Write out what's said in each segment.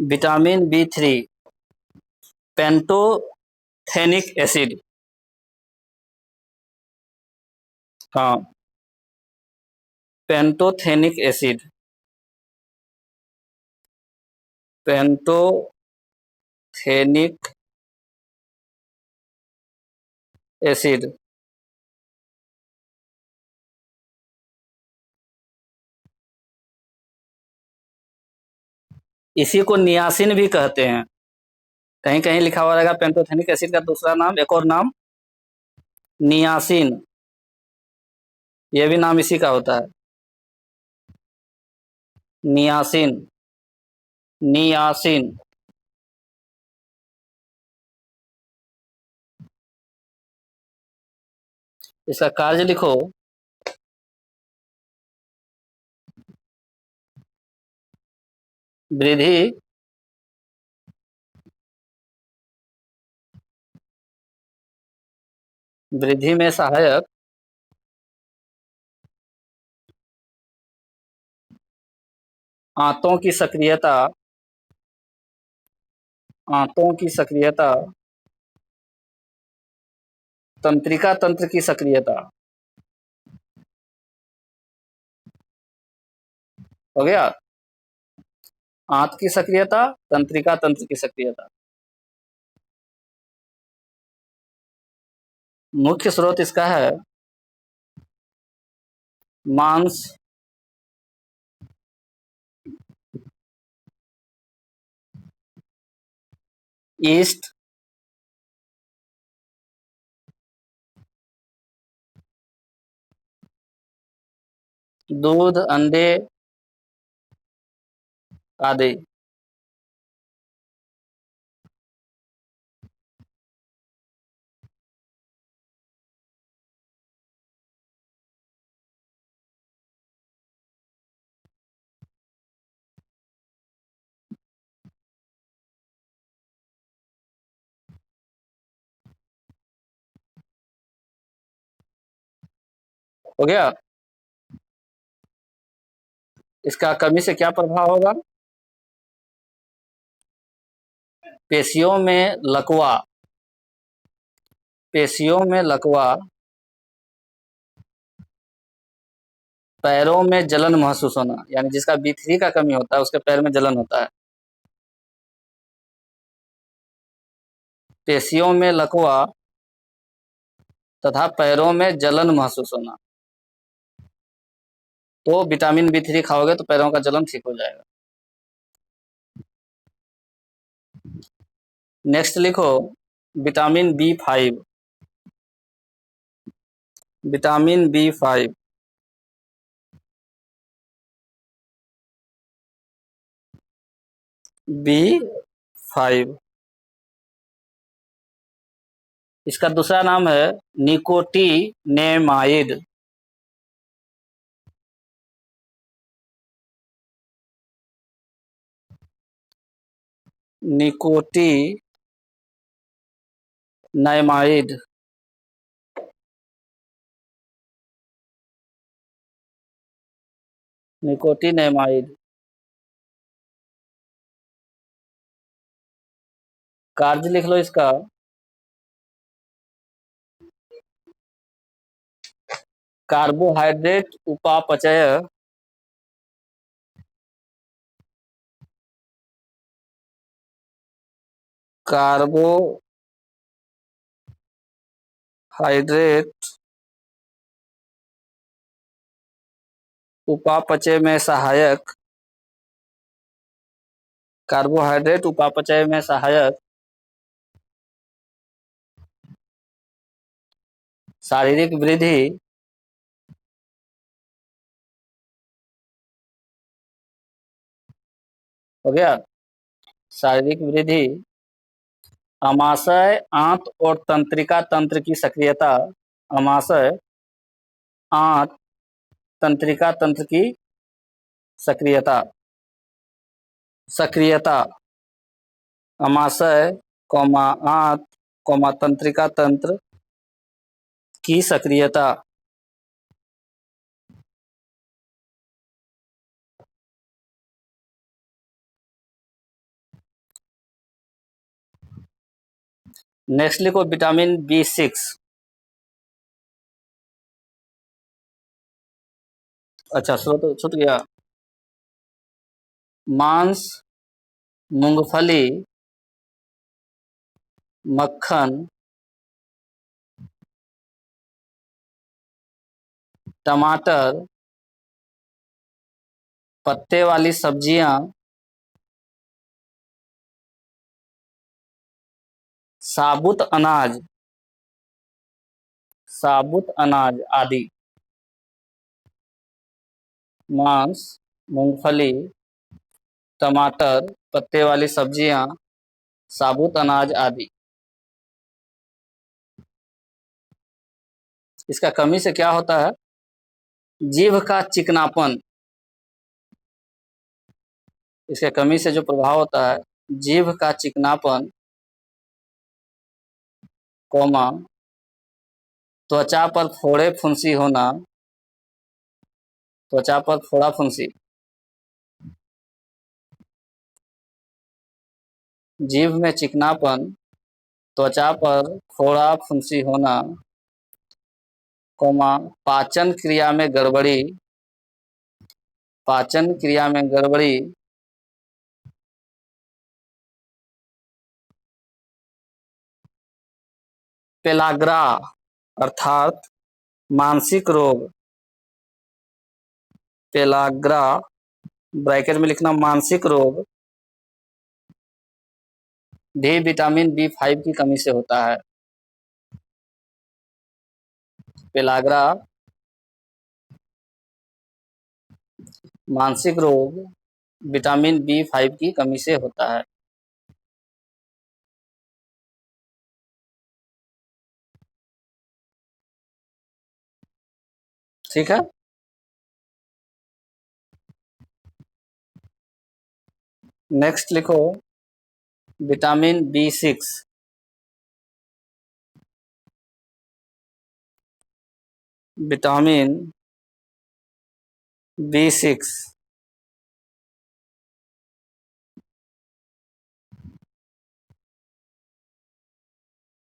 Vitamin B3, pantothenic acid. हाँ, pantothenic acid, pantothenic acid. इसी को नियासिन भी कहते हैं। कहीं कहीं लिखा हुआ रहेगा पेंटोथेनिक एसिड का दूसरा नाम, एक और नाम नियासिन, ये भी नाम इसी का होता है, नियासिन, नियासिन। इसका कार्य लिखो, वृद्धि वृद्धि में सहायक, आंतों की सक्रियता, आंतों की सक्रियता, तंत्रिका तंत्र की सक्रियता। हो गया, आंत की सक्रियता, तंत्रिका तंत्र की सक्रियता। मुख्य स्रोत इसका है मांस, ईस्ट, दूध, अंडे आदि। हो गया। इसका कमी से क्या प्रभाव होगा? पेशियों में लकवा, पेशियों में लकवा, पैरों में जलन महसूस होना, यानी जिसका B3 का कमी होता है उसके पैर में जलन होता है। पेशियों में लकवा तथा पैरों में जलन महसूस होना, तो विटामिन B3 खाओगे तो पैरों का जलन ठीक हो जाएगा। नेक्स्ट लिखो vitamin B5, vitamin B5, B5। इसका दूसरा नाम है निकोटिनेमाइड, निकोटिनेमाइड। निकोटिनेमाइड कार्य लिख लो इसका, कार्बोहाइड्रेट उपापचय, कार्बोहाइड्रेट उपापचय में सहायक, कार्बोहाइड्रेट उपापचय में सहायक शारीरिक वृद्धि, हो गया, शारीरिक वृद्धि, आमाशय, आंत और तंत्रिका तंत्र की सक्रियता, आमाशय, आंत, तंत्रिका तंत्र की सक्रियता, सक्रियता, आमाशय, आंत, तंत्रिका तंत्र की सक्रियता। नेक्स्ट लिखो विटामिन B6। अच्छा, स्रोत छूट गया। मांस, मूंगफली, मक्खन, टमाटर, पत्ते वाली सब्जियां, साबुत अनाज, साबुत अनाज आदि। मांस, मूंगफली, टमाटर, पत्ते वाली सब्जियां, साबुत अनाज आदि। इसका कमी से क्या होता है? जीभ का चिकनापन। इसके कमी से जो प्रभाव होता है, जीभ का चिकनापन, कोमा, त्वचा पर फोड़े फुंसी होना, त्वचा पर फोड़ा फुंसी, जीभ में चिकनापन, त्वचा पर फोड़ा फुंसी होना, कोमा, पाचन क्रिया में गड़बड़ी, पाचन क्रिया में गड़बड़ी, पेलाग्रा अर्थात मानसिक रोग, पेलाग्रा ब्रैकेट में लिखना मानसिक रोग भी विटामिन B5 की कमी से होता है। पेलाग्रा मानसिक रोग विटामिन B5 की कमी से होता है। ठीक है। नेक्स्ट लिखो vitamin B6। Vitamin B6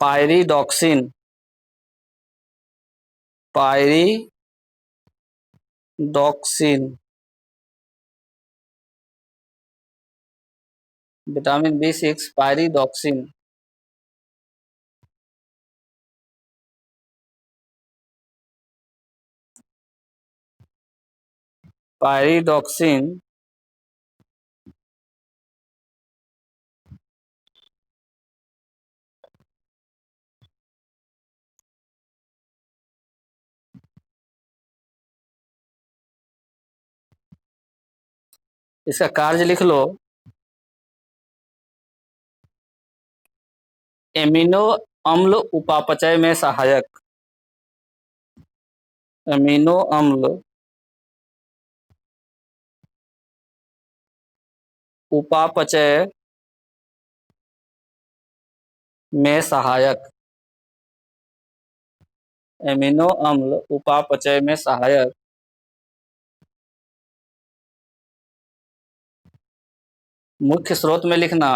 pyridoxine, pyridoxine, vitamin B6 pyridoxine, pyridoxine इसका कार्य लिख लो। एमिनो अम्ल उपापचय में सहायक, एमिनो अम्ल उपापचय में सहायक, एमिनो अम्ल उपापचय में सहायक, मुख्य स्रोत में लिखना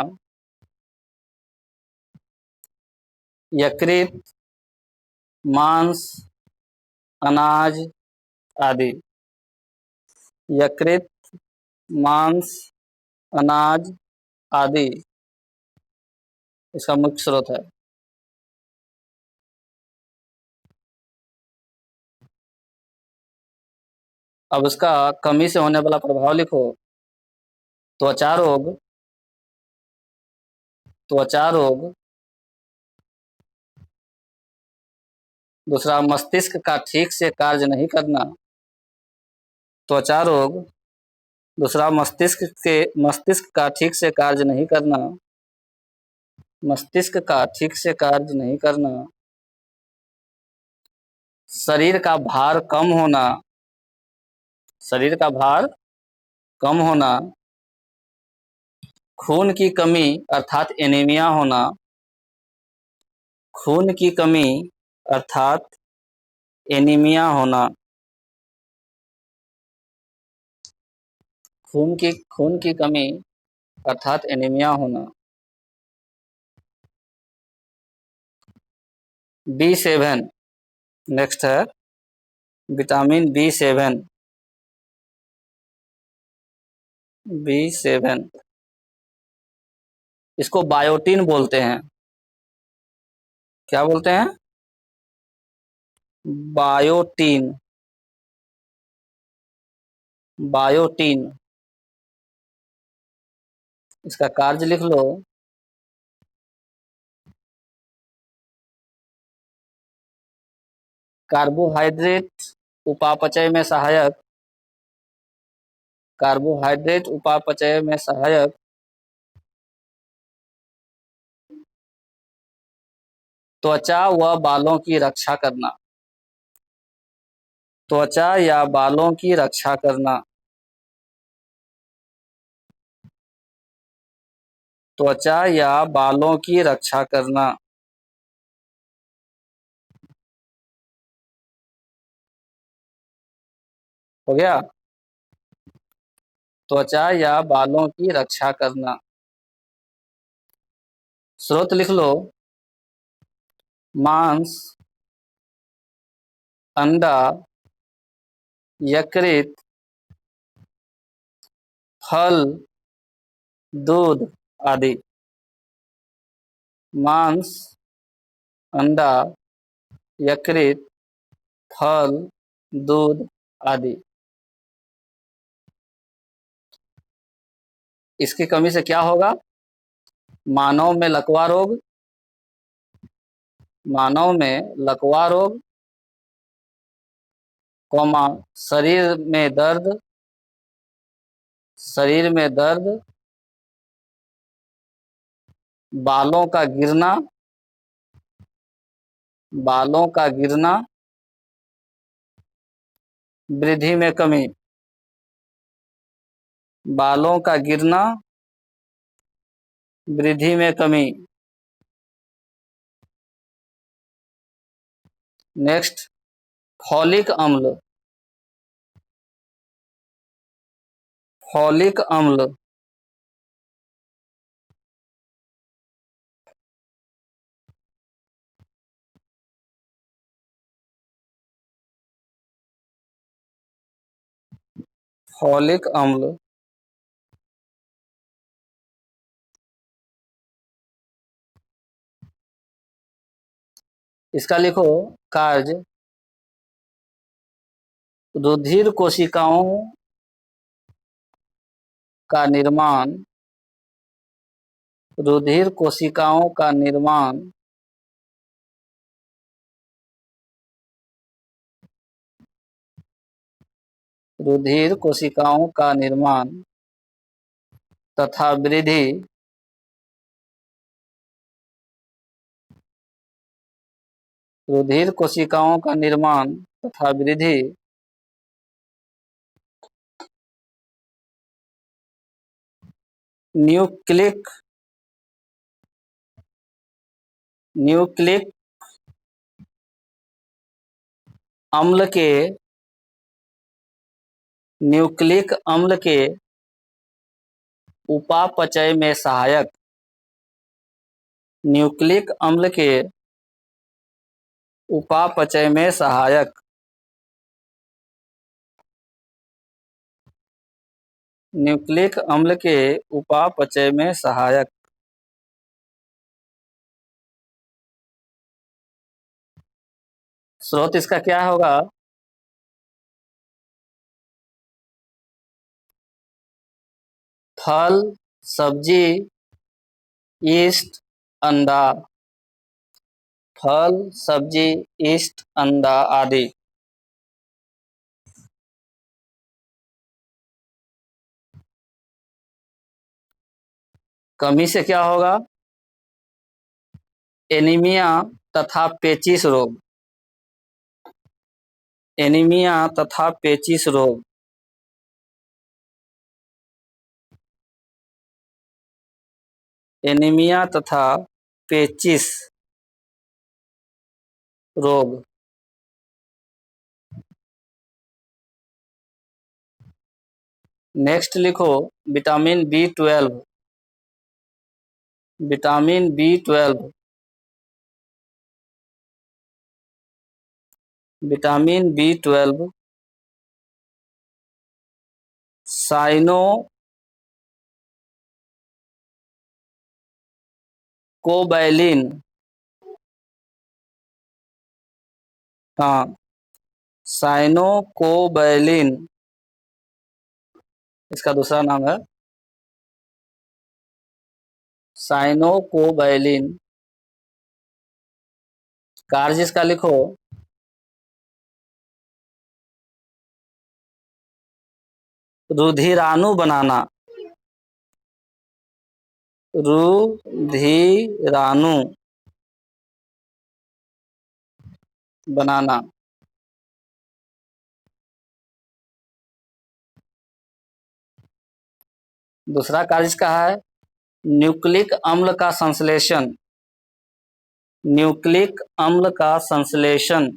यकृत, मांस, अनाज आदि। यकृत, मांस, अनाज आदि इसका मुख्य स्रोत है। अब इसका कमी से होने वाला प्रभाव लिखो। त्वचा रोग, त्वचा रोग, दूसरा मस्तिष्क का ठीक से कार्य नहीं करना, त्वचा रोग, दूसरा मस्तिष्क का ठीक से कार्य नहीं करना, मस्तिष्क का ठीक से कार्य नहीं करना, शरीर का भार कम होना, शरीर का भार कम होना, खून की कमी अर्थात एनीमिया होना, खून की कमी अर्थात एनीमिया होना, खून की कमी अर्थात एनीमिया होना। B7। नेक्स्ट है विटामिन B7। B7 इसको बायोटीन बोलते हैं। क्या बोलते हैं? बायोटीन। बायोटीन। इसका कार्य लिख लो। कार्बोहाइड्रेट उपापचय में सहायक। कार्बोहाइड्रेट उपापचय में सहायक। त्वचा व बालों की रक्षा करना। त्वचा या बालों की रक्षा करना। त्वचा या बालों की रक्षा करना। हो गया। त्वचा या बालों की रक्षा करना। स्रोत लिख लो। मांस, अंडा, यकृत, फल, दूध आदि। मांस, अंडा, यकृत, फल, दूध आदि। इसकी कमी से क्या होगा? मानव में लकवा रोग। मानव में लकवा रोग, कौमा शरीर में दर्द। शरीर में दर्द, बालों का गिरना। बालों का गिरना, वृद्धि में कमी। बालों का गिरना, वृद्धि में कमी। नेक्स्ट, फॉलिक अम्ल। फॉलिक अम्ल। फॉलिक अम्ल। इसका लिखो कार्य। रुधिर कोशिकाओं का निर्माण। रुधिर कोशिकाओं का निर्माण। रुधिर कोशिकाओं का निर्माण तथा वृद्धि। रुधिर कोशिकाओं का निर्माण तथा वृद्धि न्यूक्लिक अम्ल के न्यूक्लिक अम्ल के उपापचय में सहायक। न्यूक्लिक अम्ल के उपापचय में सहायक। न्यूक्लिक अम्ल के उपापचय में सहायक। स्रोत इसका क्या होगा? फल, सब्जी, यीस्ट, अंडा। फल, सब्जी, यीस्ट, अंडा आदि। कमी से क्या होगा? एनीमिया तथा पेचिश रोग। एनीमिया तथा पेचिश रोग। एनीमिया तथा पेचिश रोग। नेक्स्ट लिखो vitamin B12। Vitamin B12 vitamin B12, cyanocobalamin. हाँ, साइनो कोबैलिन इसका दूसरा नाम है। Cyanocobalamin. कार्य इसका लिखो, रुधिराणु बनाना। रुधिराणु बनाना। दूसरा कार्य इसका है न्यूक्लिक अम्ल का संश्लेषण। न्यूक्लिक अम्ल का संश्लेषण।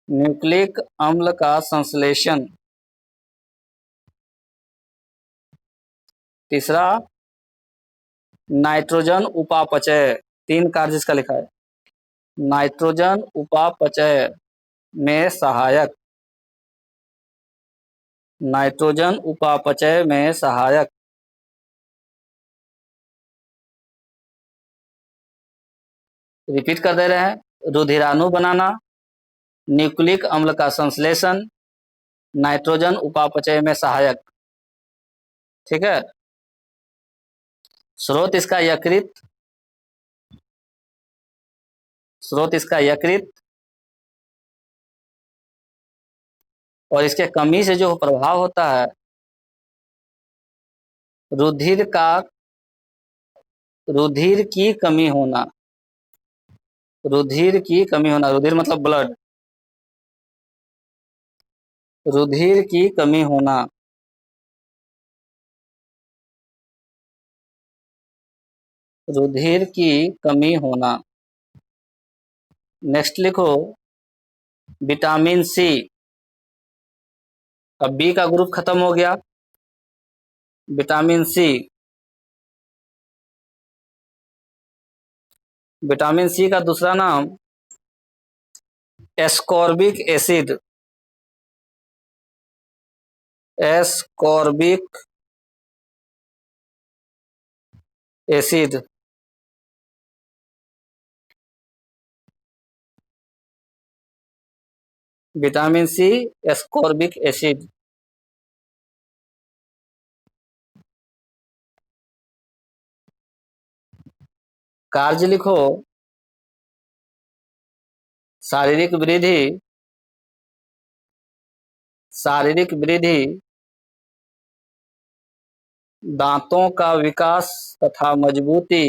न्यूक्लिक अम्ल का संश्लेषण। तीसरा नाइट्रोजन उपापचय। तीन कार्य इसका लिखा है। नाइट्रोजन उपापचय में सहायक। नाइट्रोजन उपापचय में सहायक। रिपीट कर दे रहे हैं, रुधिराणु बनाना, न्यूक्लिक अम्ल का संश्लेषण, नाइट्रोजन उपापचय में सहायक। ठीक है। स्रोत इसका यकृत। स्रोत इसका यकृत। और इसके कमी से जो प्रभाव होता है, रुधिर का, रुधिर की कमी होना। रुधिर की कमी होना, रुधिर मतलब ब्लड। रुधिर की कमी होना। रुधिर की कमी होना। नेक्स्ट लिखो विटामिन सी। अब बी का ग्रुप खत्म हो गया। Vitamin C. विटामिन सी का दूसरा नाम ascorbic acid. Ascorbic acid. Vitamin C, ascorbic acid. कार्य लिखो शारीरिक वृद्धि। शारीरिक वृद्धि, दांतों का विकास तथा मजबूती।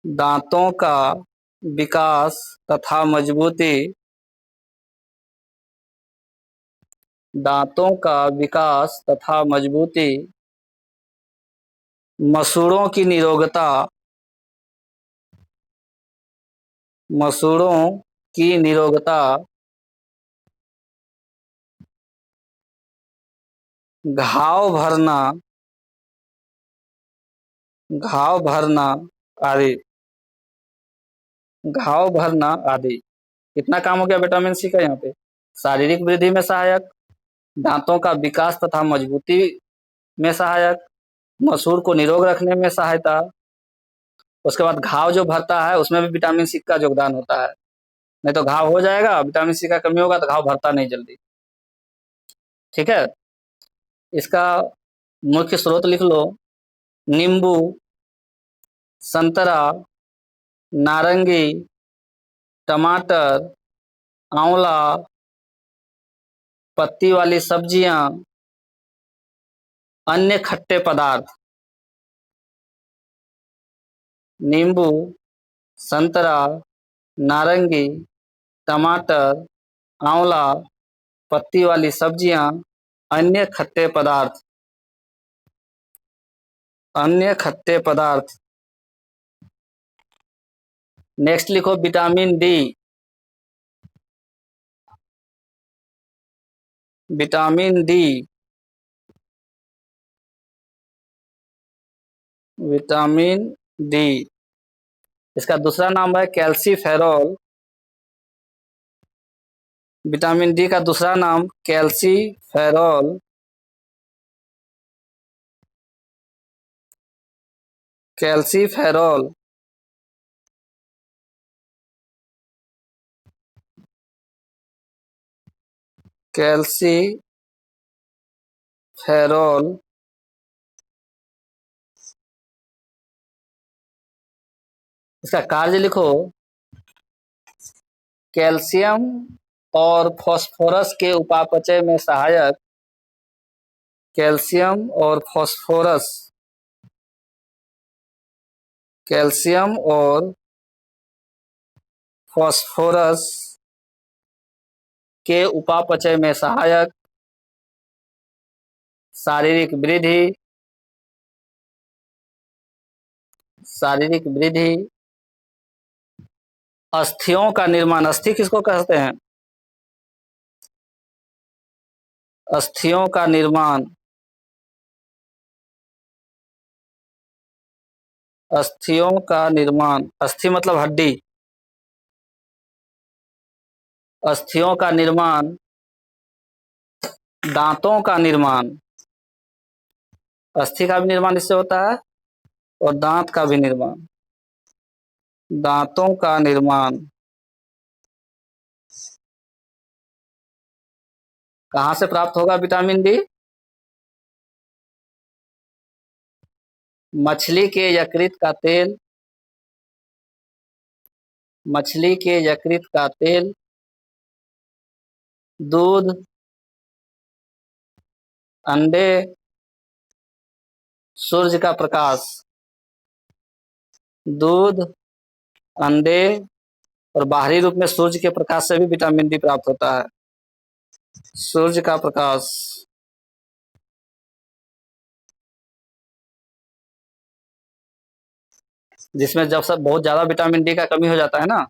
दांतों का विकास तथा मजबूती। दांतों का विकास तथा मजबूती। मसूड़ों की निरोगता। मसूड़ों की निरोगता। घाव भरना। घाव भरना आदि। घाव भरना आदि। कितना काम हो गया विटामिन सी का यहाँ पे? शारीरिक वृद्धि में सहायक, दांतों का विकास तथा मजबूती में सहायक, मसूड़ को निरोग रखने में सहायता। उसके बाद घाव जो भरता है उसमें भी विटामिन सी का योगदान होता है। नहीं तो घाव हो जाएगा, विटामिन सी का कमी होगा तो घाव भरता नहीं जल्दी। ठीक है। इसका मुख्य स्रोत लिख लो, नींबू, संतरा, नारंगी, टमाटर, आंवला, पत्ती वाली सब्जियां, अन्य खट्टे पदार्थ। नींबू, संतरा, नारंगी, टमाटर, आंवला, पत्ती वाली सब्जियां, अन्य खट्टे पदार्थ। अन्य खट्टे पदार्थ। नेक्स्ट लिखो vitamin D. Vitamin D. Vitamin D इसका दूसरा नाम है कैल्सीफेरॉल। विटामिन डी का दूसरा नाम कैल्सीफेरॉल। कैल्सीफेरॉल। कैल्सीफेरॉल। इसका कार्य लिखो, कैल्शियम और फास्फोरस के उपापचय में सहायक। कैल्शियम और फास्फोरस। कैल्शियम और फास्फोरस के उपापचय में सहायक। शारीरिक वृद्धि। शारीरिक वृद्धि। अस्थियों का निर्माण। अस्थि किसको कहते हैं? अस्थियों का निर्माण। अस्थियों का निर्माण। अस्थि मतलब हड्डी। अस्थियों का निर्माण। दांतों का निर्माण। अस्थि का भी निर्माण इससे होता है और दांत का भी निर्माण। दांतों का निर्माण। कहाँ से प्राप्त होगा विटामिन डी? मछली के यकृत का तेल। मछली के यकृत का तेल। दूध। अंडे। सूर्य का प्रकाश। दूध, अंडे और बाहरी रूप में सूर्य के प्रकाश से भी विटामिन डी प्राप्त होता है। सूर्य का प्रकाश। जिसमें जब सब बहुत ज्यादा विटामिन डी का कमी हो जाता है ना,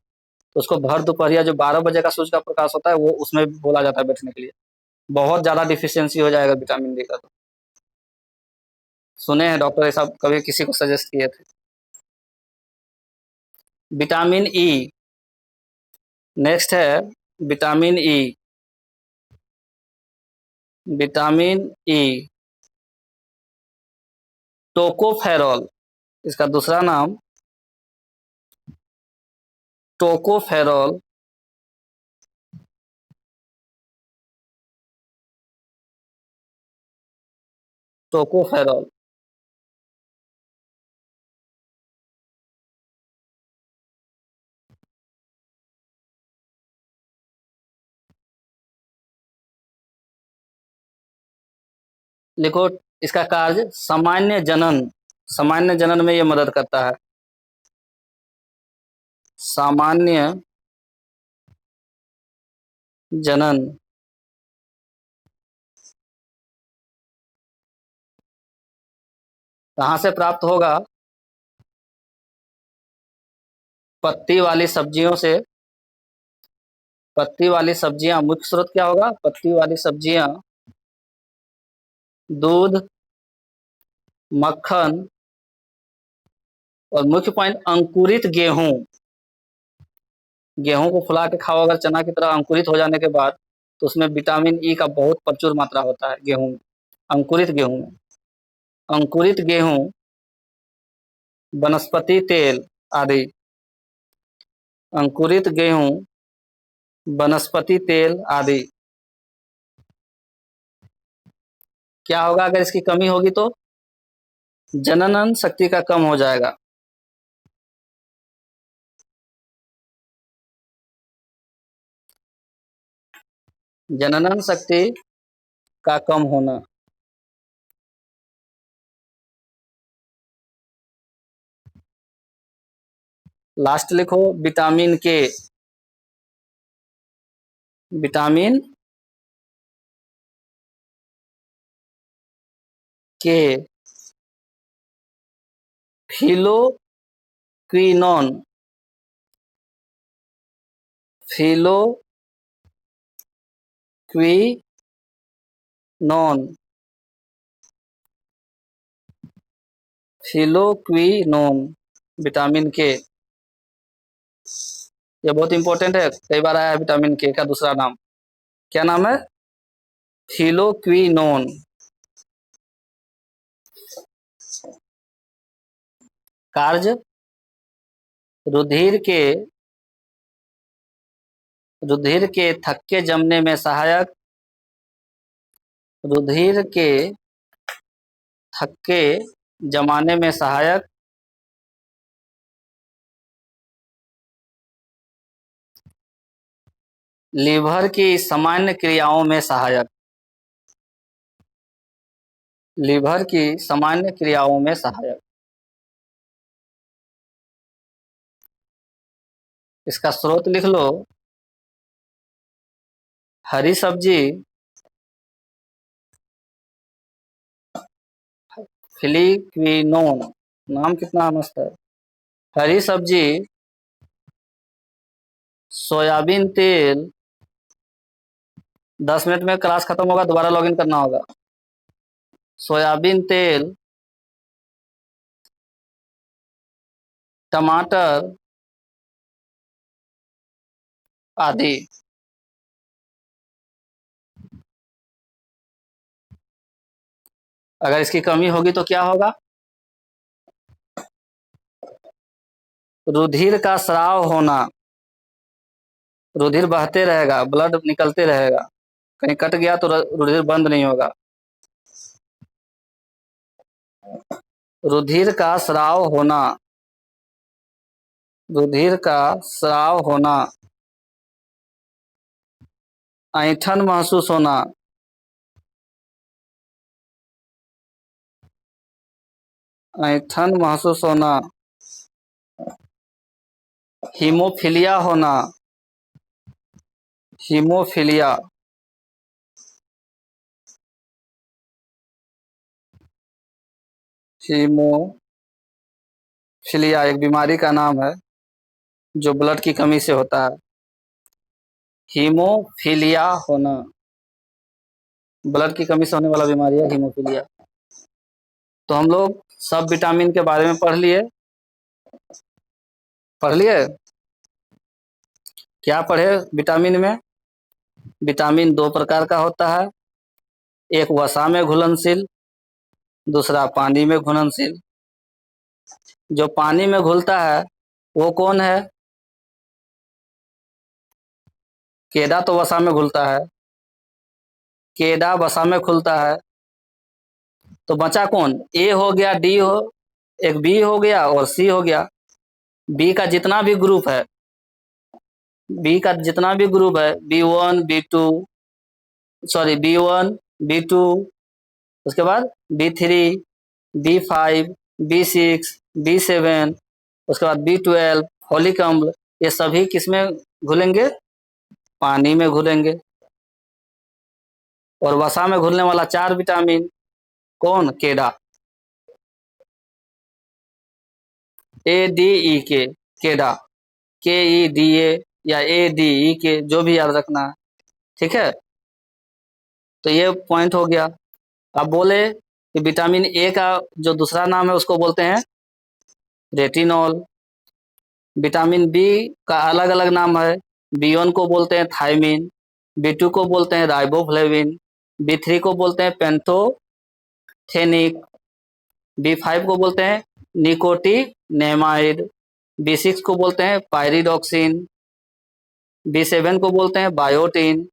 तो उसको भर दोपहरिया जो 12 बजे का सूर्य का प्रकाश होता है वो उसमें बोला जाता है बैठने के लिए। बहुत ज्यादा डिफिशियंसी हो जाएगा विटामिन डी का तो। सुने हैं डॉक्टर ऐसा कभी किसी को सजेस्ट किए थे। Vitamin E. नेक्स्ट है vitamin E. Vitamin E. Tocopherol. इसका दूसरा नाम टोकोफेरॉल। टोकोफेरॉल। लिखो, इसका कार्य सामान्य जनन। सामान्य जनन में यह मदद करता है। सामान्य जनन। कहाँ से प्राप्त होगा? पत्ती वाली सब्जियों से। पत्ती वाली सब्जियां मुख्य स्रोत क्या होगा? पत्ती वाली सब्जियां, दूध, मक्खन और मुख्य पॉइंट अंकुरित गेहूं। गेहूं को फुला के खाओ अगर चना की तरह अंकुरित हो जाने के बाद, तो उसमें विटामिन ई का बहुत प्रचुर मात्रा होता है गेहूं में। अंकुरित गेहूं में। अंकुरित गेहूं, वनस्पति तेल आदि। अंकुरित गेहूं, वनस्पति तेल आदि। क्या होगा अगर इसकी कमी होगी तो? जनन शक्ति का कम हो जाएगा। जनन शक्ति का कम होना। लास्ट लिखो विटामिन के। विटामिन के। फिलोक्विनोन। फिलोक्विनोन। फिलोक्विनोन। विटामिन के। ये बहुत इंपॉर्टेंट है, कई बार आया है विटामिन के का दूसरा नाम। क्या नाम है? फिलोक्विनोन। कार्य रुधिर के थक्के जमने में सहायक, रुधिर के थक्के जमाने में सहायक, लीवर की सामान्य क्रियाओं में सहायक, लीवर की सामान्य क्रियाओं में सहायक। इसका स्रोत लिख लो, हरी सब्जी, फिलिक्विनोन, नाम कितना मस्त है। हरी सब्जी, सोयाबीन तेल। 10 मिनट में क्लास खत्म होगा, दोबारा लॉगिन करना होगा। सोयाबीन तेल, टमाटर आदि। अगर इसकी कमी होगी तो क्या होगा? रुधिर का स्राव होना, रुधिर बहते रहेगा, ब्लड निकलते रहेगा, कहीं कट गया तो रुधिर बंद नहीं होगा। रुधिर का स्राव होना, रुधिर का स्राव होना, ऐंठन महसूस होना, ऐंठन महसूस होना, हीमोफीलिया होना, हीमोफीलिया, हीमोफीलिया एक बीमारी का नाम है जो ब्लड की कमी से होता है। हीमोफीलिया होना ब्लड की कमी से होने वाला बीमारी है हीमोफीलिया। तो हम लोग सब विटामिन के बारे में पढ़ लिए। क्या पढ़े विटामिन में? विटामिन 2 प्रकार का होता है, एक वसा में घुलनशील, दूसरा पानी में घुलनशील। जो पानी में घुलता है वो कौन है? केडा तो वसा में घुलता है, केडा वसा में खुलता है। तो बचा कौन? ए हो गया, डी हो, एक बी हो गया और सी हो गया। बी का जितना भी ग्रुप है, बी का जितना भी ग्रुप है, B1 B2, sorry B1 B2, उसके बाद B3 B5 B6 B7, उसके बाद B12 फॉलिक अम्ल, ये सभी किसमें घुलेंगे? पानी में घुलेंगे। और वसा में घुलने वाला 4 विटामिन कौन? केडा, ADE के, केडा, KEDA या ADE के, जो भी याद रखना है, ठीक है। तो ये पॉइंट हो गया। अब बोले कि विटामिन ए का जो दूसरा नाम है उसको बोलते हैं रेटिनॉल। विटामिन बी का अलग अलग नाम है, B1 को बोलते हैं थायमिन, B2 को बोलते हैं राइबोफ्लेविन, B3 को बोलते हैं पेंथोथेनिक, B5 को बोलते हैं निकोटिनेमाइड, B6 को बोलते हैं पायरिडॉक्सिन, B7 को बोलते हैं बायोटिन,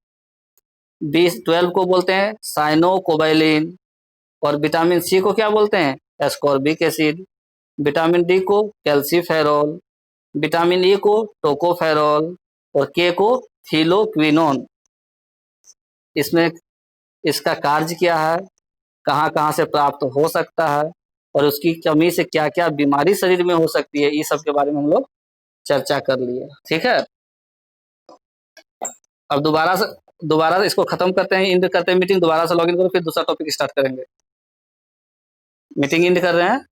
B12 को बोलते हैं साइनोकोबैलिन, और विटामिन सी को क्या बोलते हैं? Ascorbic acid. विटामिन डी को कैल्सीफेरॉल, विटामिन ई को टोकोफेरॉल, और के को फिलोक्विनोन। इसमें इसका कार्य क्या है, कहाँ कहाँ से प्राप्त हो सकता है, और उसकी कमी से क्या क्या बीमारी शरीर में हो सकती है, ये सब के बारे में हम लोग चर्चा कर लिए। ठीक है, अब दोबारा इसको खत्म करते हैं, इंड करते हैं मीटिंग, दोबारा से लॉगिन करो, फिर दूसरा टॉपिक स्टार्ट करेंगे। मीटिंग इंड कर रहे हैं।